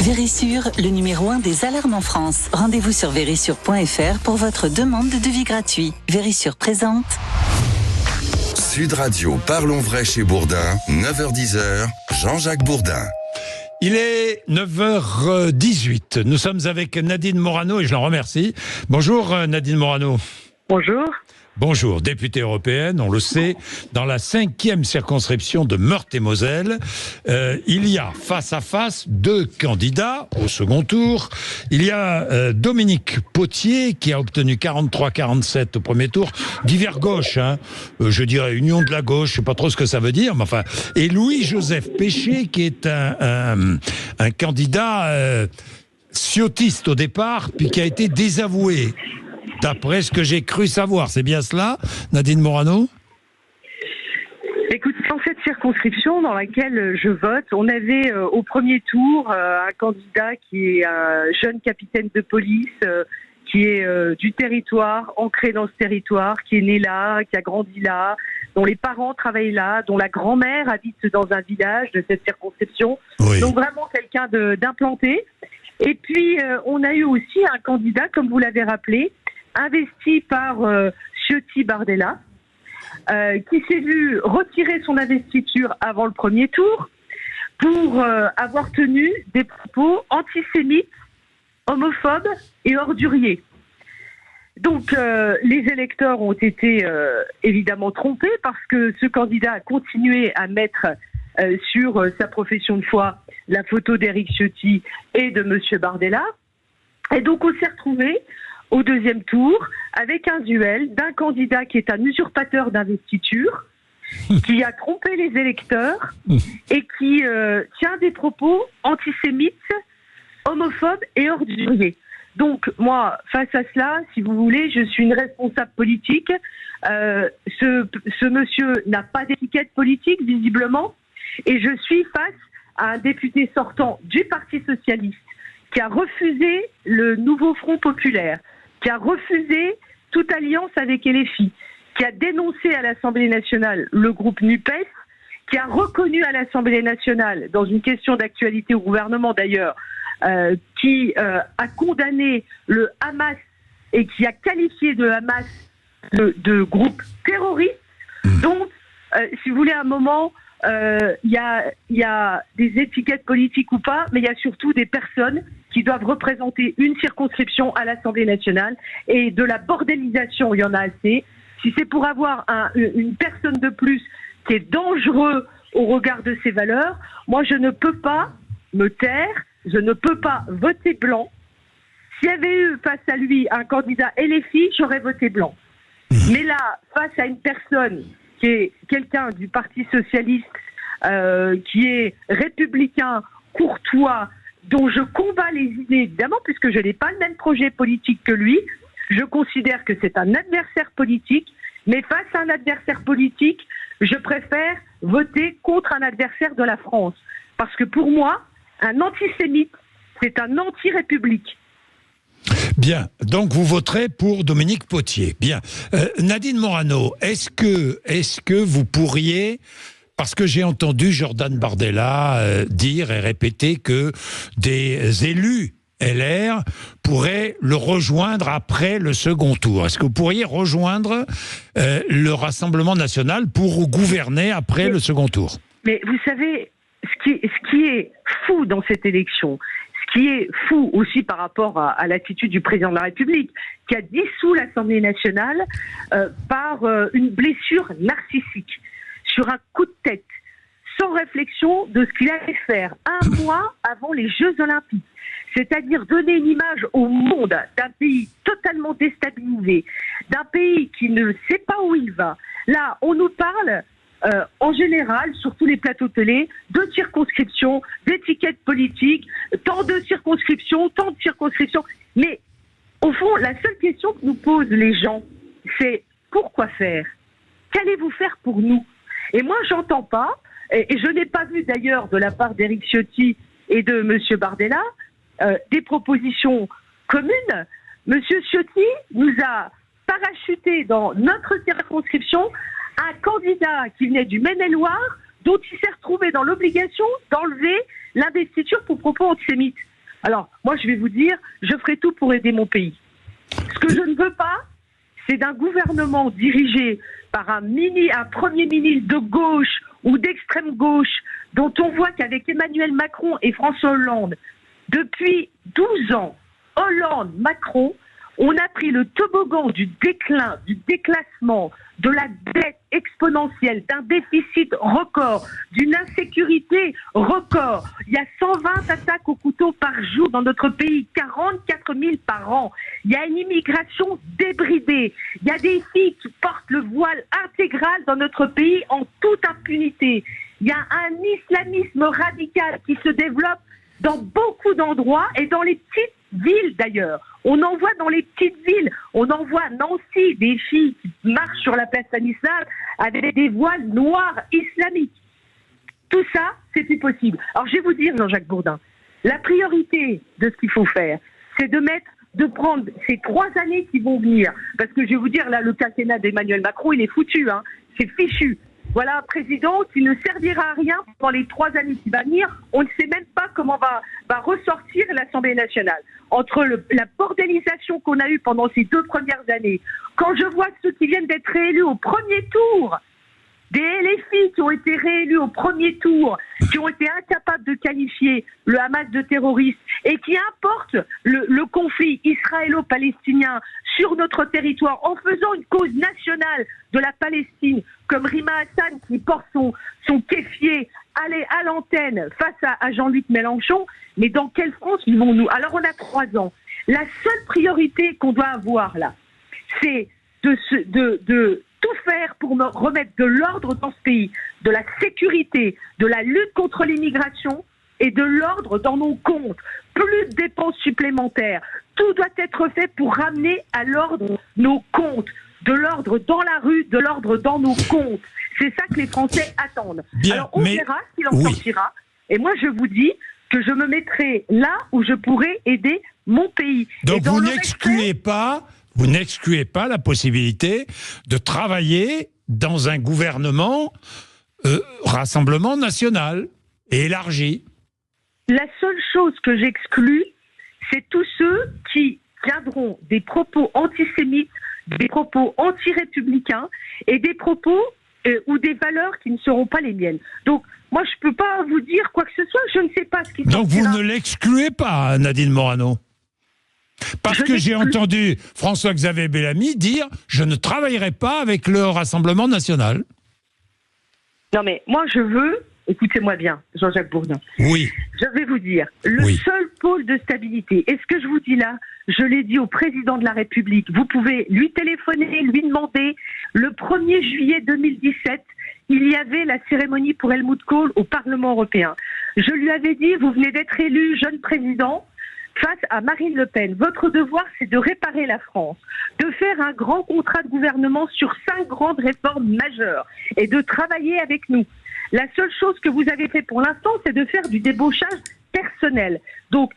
Vérissure, le numéro 1 des alarmes en France. Rendez-vous sur vérissure.fr pour votre demande de devis gratuit. Vérissure présente. Sud Radio, parlons vrai chez Bourdin, 9h-10h, Jean-Jacques Bourdin. Il est 9h18. Nous sommes avec Nadine Morano et je l'en remercie. Bonjour Nadine Morano. Bonjour. Bonjour, députée européenne, on le sait, dans la 5e circonscription de Meurthe-et-Moselle, il y a face à face 2 candidats au second tour. Il y a Dominique Potier qui a obtenu 43-47 au premier tour, divers gauche, je dirais union de la gauche, je sais pas trop ce que ça veut dire, mais enfin, et Louis-Joseph Péché qui est un candidat ciotiste au départ, puis qui a été désavoué. D'après ce que j'ai cru savoir, c'est bien cela, Nadine Morano ? Écoute, dans cette circonscription dans laquelle je vote, on avait au premier tour un candidat qui est un jeune capitaine de police, qui est du territoire, ancré dans ce territoire, qui est né là, qui a grandi là, dont les parents travaillent là, dont la grand-mère habite dans un village de cette circonscription. Oui. Donc vraiment quelqu'un d'implanté. Et puis on a eu aussi un candidat, comme vous l'avez rappelé, investi par Ciotti Bardella, qui s'est vu retirer son investiture avant le premier tour pour avoir tenu des propos antisémites, homophobes et orduriers. Donc les électeurs ont été évidemment trompés parce que ce candidat a continué à mettre sur sa profession de foi la photo d'Éric Ciotti et de M. Bardella. Et donc on s'est retrouvés au deuxième tour, avec un duel d'un candidat qui est un usurpateur d'investiture, qui a trompé les électeurs et qui tient des propos antisémites, homophobes et orduriers. Donc moi, face à cela, si vous voulez, je suis une responsable politique. Ce monsieur n'a pas d'étiquette politique, visiblement, et je suis face à un député sortant du Parti socialiste qui a refusé le nouveau Front populaire, qui a refusé toute alliance avec LFI, qui a dénoncé à l'Assemblée nationale le groupe NUPES, qui a reconnu à l'Assemblée nationale, dans une question d'actualité au gouvernement d'ailleurs, qui a condamné le Hamas et qui a qualifié le Hamas de groupe terroriste. Donc, si vous voulez, à un moment, il y a des étiquettes politiques ou pas, mais il y a surtout des personnes qui doivent représenter une circonscription à l'Assemblée nationale, et de la bordélisation, il y en a assez. Si c'est pour avoir une personne de plus qui est dangereux au regard de ses valeurs, moi je ne peux pas me taire, je ne peux pas voter blanc. S'il y avait eu face à lui un candidat LFI, j'aurais voté blanc. Mais là, face à une personne qui est quelqu'un du Parti socialiste, qui est républicain, courtois, dont je combats les idées, évidemment, puisque je n'ai pas le même projet politique que lui, je considère que c'est un adversaire politique, mais face à un adversaire politique, je préfère voter contre un adversaire de la France. Parce que pour moi, un antisémite, c'est un anti-république. Bien, donc vous voterez pour Dominique Potier. Bien. Nadine Morano, est-ce que vous pourriez... Parce que j'ai entendu Jordan Bardella dire et répéter que des élus LR pourraient le rejoindre après le second tour. Est-ce que vous pourriez rejoindre le Rassemblement national pour gouverner après le second tour ? Mais vous savez, ce qui est fou dans cette élection, ce qui est fou aussi par rapport à l'attitude du président de la République, qui a dissous l'Assemblée nationale par une blessure narcissique, sur un coup de tête, sans réflexion de ce qu'il allait faire un mois avant les Jeux Olympiques. C'est-à-dire donner une image au monde d'un pays totalement déstabilisé, d'un pays qui ne sait pas où il va. Là, on nous parle, en général, sur tous les plateaux télé, de circonscriptions, d'étiquettes politiques, tant de circonscriptions. Mais au fond, la seule question que nous posent les gens, c'est pourquoi faire ? Qu'allez-vous faire pour nous ? Et moi, j'entends pas, et je n'ai pas vu d'ailleurs de la part d'Éric Ciotti et de M. Bardella des propositions communes. M. Ciotti nous a parachuté dans notre circonscription un candidat qui venait du Maine-et-Loire, dont il s'est retrouvé dans l'obligation d'enlever l'investiture pour propos antisémites. Alors, moi, je vais vous dire, je ferai tout pour aider mon pays. Ce que je ne veux pas, c'est d'un gouvernement dirigé par un premier ministre de gauche ou d'extrême gauche, dont on voit qu'avec Emmanuel Macron et François Hollande, depuis 12 ans, Hollande, Macron, on a pris le toboggan du déclin, du déclassement, de la dette exponentielle, d'un déficit record, d'une insécurité record. Il y a 120 attaques au couteau par jour dans notre pays, 44 000 par an. Il y a une immigration débridée. Il y a des filles qui portent le voile intégral dans notre pays en toute impunité. Il y a un islamisme radical qui se développe dans beaucoup d'endroits et dans les petites villes d'ailleurs. On en voit dans les petites villes. On en voit à Nancy des filles qui marchent sur la place Stanislas avec des voiles noirs islamiques. Tout ça, c'est plus possible. Alors je vais vous dire, Jean-Jacques Bourdin, la priorité de ce qu'il faut faire, c'est de prendre ces 3 années qui vont venir. Parce que je vais vous dire, là, le quinquennat d'Emmanuel Macron, il est foutu, hein. C'est fichu. Voilà un président qui ne servira à rien pendant les 3 années qui vont venir. On ne sait même pas comment va ressortir l'Assemblée nationale. Entre la bordélisation qu'on a eue pendant ces 2 premières années, quand je vois ceux qui viennent d'être réélus au premier tour, des LFI qui ont été réélus au premier tour, qui ont été incapables de qualifier le Hamas de terroriste et qui importent le conflit israélo-palestinien sur notre territoire en faisant une cause nationale de la Palestine, comme Rima Hassan qui porte son kéfier à l'antenne face à Jean-Luc Mélenchon. Mais dans quelle France vivons-nous? Alors on a 3 ans. La seule priorité qu'on doit avoir là, c'est de tout faire pour remettre de l'ordre dans ce pays, de la sécurité, de la lutte contre l'immigration et de l'ordre dans nos comptes. Plus de dépenses supplémentaires. Tout doit être fait pour ramener à l'ordre nos comptes. De l'ordre dans la rue, de l'ordre dans nos comptes. C'est ça que les Français attendent. Bien, alors on verra s'il en sortira. Et moi je vous dis que je me mettrai là où je pourrai aider mon pays. Donc vous n'excluez pas la possibilité de travailler dans un gouvernement Rassemblement national et élargi. La seule chose que j'exclus, c'est tous ceux qui viendront des propos antisémites, des propos anti-républicains et des propos ou des valeurs qui ne seront pas les miennes. Donc, moi, je ne peux pas vous dire quoi que ce soit, je ne sais pas ce qui sortira. Donc vous ne l'excluez pas, Nadine Morano? Parce que j'ai entendu François-Xavier Bellamy dire « Je ne travaillerai pas avec le Rassemblement national ». Non mais, moi je veux, écoutez-moi bien, Jean-Jacques Bourdin. Oui. Je vais vous dire, le seul pôle de stabilité, et ce que je vous dis là, je l'ai dit au président de la République, vous pouvez lui téléphoner, lui demander, le 1er juillet 2017, il y avait la cérémonie pour Helmut Kohl au Parlement européen. Je lui avais dit, vous venez d'être élu jeune président, face à Marine Le Pen, votre devoir, c'est de réparer la France, de faire un grand contrat de gouvernement sur 5 grandes réformes majeures et de travailler avec nous. La seule chose que vous avez fait pour l'instant, c'est de faire du débauchage personnel. Donc,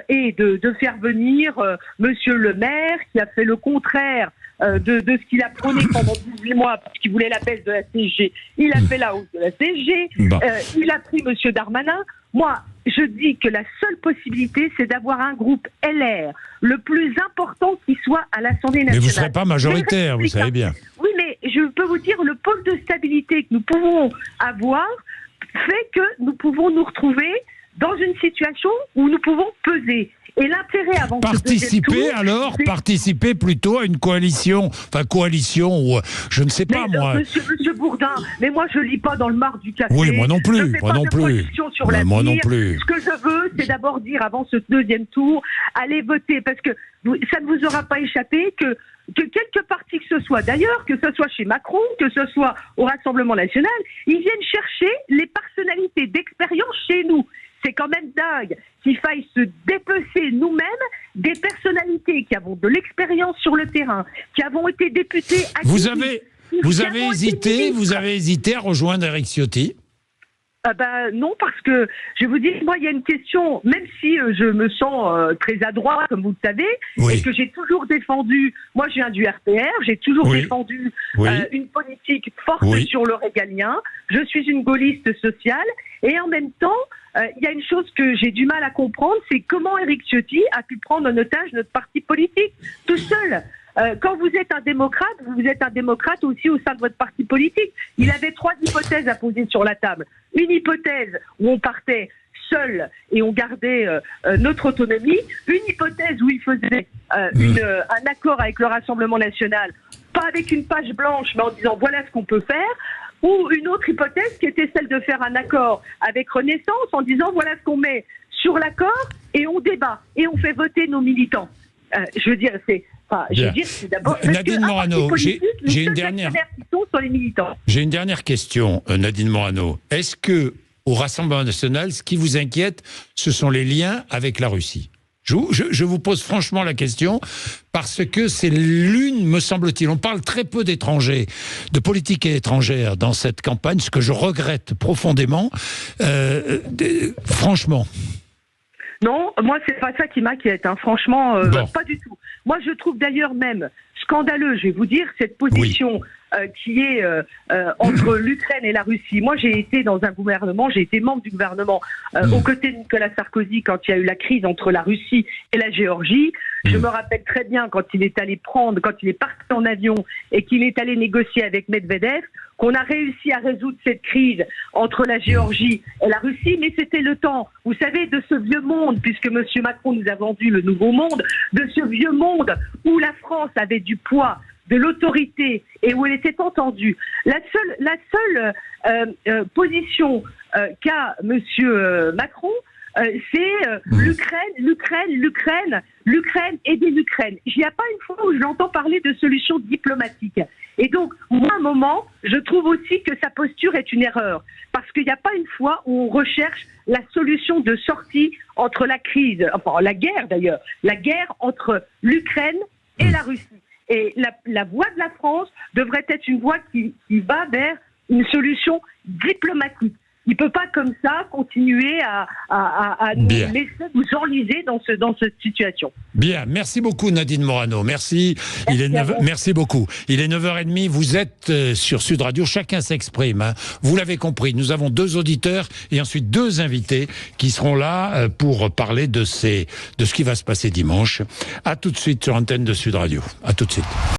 et de faire venir Monsieur le maire, qui a fait le contraire de ce qu'il a prôné pendant 18 mois, parce qu'il voulait la baisse de la CSG. Il a fait la hausse de la CSG. Il a pris Monsieur Darmanin. Moi, je dis que la seule possibilité, c'est d'avoir un groupe LR, le plus important qui soit à l'Assemblée nationale. Mais vous ne serez pas majoritaire, vous savez bien. Oui, mais je peux vous dire, le pôle de stabilité que nous pouvons avoir fait que nous pouvons nous retrouver dans une situation où nous pouvons peser. Et l'intérêt avant participer plutôt à une coalition, ou je ne sais pas moi. Monsieur Bourdin, mais moi je lis pas dans le marc du café. Oui, moi non plus, je fais pas de prédiction sur l'avenir. Moi non plus. Ce que je veux, c'est d'abord dire avant ce 2e tour, allez voter, parce que ça ne vous aura pas échappé que quelque parti que ce soit, d'ailleurs, que ce soit chez Macron, que ce soit au Rassemblement national, ils viennent chercher les personnalités d'expérience chez nous. C'est quand même dingue qu'il faille se dépecer nous-mêmes des personnalités qui avons de l'expérience sur le terrain, qui avons été députés... Vous avez hésité à rejoindre Éric Ciotti? Non, parce que, je vous dis, moi, il y a une question, même si je me sens très adroit, comme vous le savez, et que j'ai toujours défendu, moi je viens du RPR, j'ai toujours défendu une politique forte sur le régalien, je suis une gaulliste sociale, et en même temps, il y a une chose que j'ai du mal à comprendre, c'est comment Éric Ciotti a pu prendre en otage notre parti politique tout seul. Quand vous êtes un démocrate aussi au sein de votre parti politique. Il avait 3 hypothèses à poser sur la table. Une hypothèse où on partait seul et on gardait notre autonomie. Une hypothèse où il faisait un accord avec le Rassemblement national, pas avec une page blanche, mais en disant voilà ce qu'on peut faire. Ou une autre hypothèse qui était celle de faire un accord avec Renaissance en disant voilà ce qu'on met sur l'accord et on débat et on fait voter nos militants. Je veux dire, c'est d'abord Nadine Morano, j'ai une dernière. Sont les militants. J'ai une dernière question, Nadine Morano. Est-ce que au Rassemblement national, ce qui vous inquiète, ce sont les liens avec la Russie ? Je vous pose franchement la question parce que c'est l'une, me semble-t-il, on parle très peu d'étrangers, de politique étrangère dans cette campagne, ce que je regrette profondément, franchement. Non, moi c'est pas ça qui m'inquiète, franchement, pas du tout. Moi je trouve d'ailleurs même scandaleux, je vais vous dire, cette position qui est entre l'Ukraine et la Russie. Moi j'ai été dans un gouvernement, j'ai été membre du gouvernement aux côtés de Nicolas Sarkozy quand il y a eu la crise entre la Russie et la Géorgie. Je me rappelle très bien quand il est parti en avion et qu'il est allé négocier avec Medvedev, qu'on a réussi à résoudre cette crise entre la Géorgie et la Russie, mais c'était le temps, vous savez, de ce vieux monde, puisque M. Macron nous a vendu le nouveau monde, de ce vieux monde où la France avait du poids, de l'autorité et où elle était entendue. La seule position qu'a M. Macron, c'est l'Ukraine, aider l'Ukraine. Il n'y a pas une fois où je l'entends parler de solutions diplomatiques. Et donc, moi, à un moment, je trouve aussi que sa posture est une erreur. Parce qu'il n'y a pas une fois où on recherche la solution de sortie entre la crise, enfin la guerre d'ailleurs, la guerre entre l'Ukraine et la Russie. Et la voie de la France devrait être une voie qui va vers une solution diplomatique. Il ne peut pas comme ça continuer à nous laisser nous enliser dans cette situation. Bien, merci beaucoup Nadine Morano, merci. Merci beaucoup. Il est 9h30, vous êtes sur Sud Radio, chacun s'exprime. Vous l'avez compris, nous avons 2 auditeurs et ensuite 2 invités qui seront là pour parler de ce qui va se passer dimanche. À tout de suite sur l'antenne de Sud Radio. À tout de suite.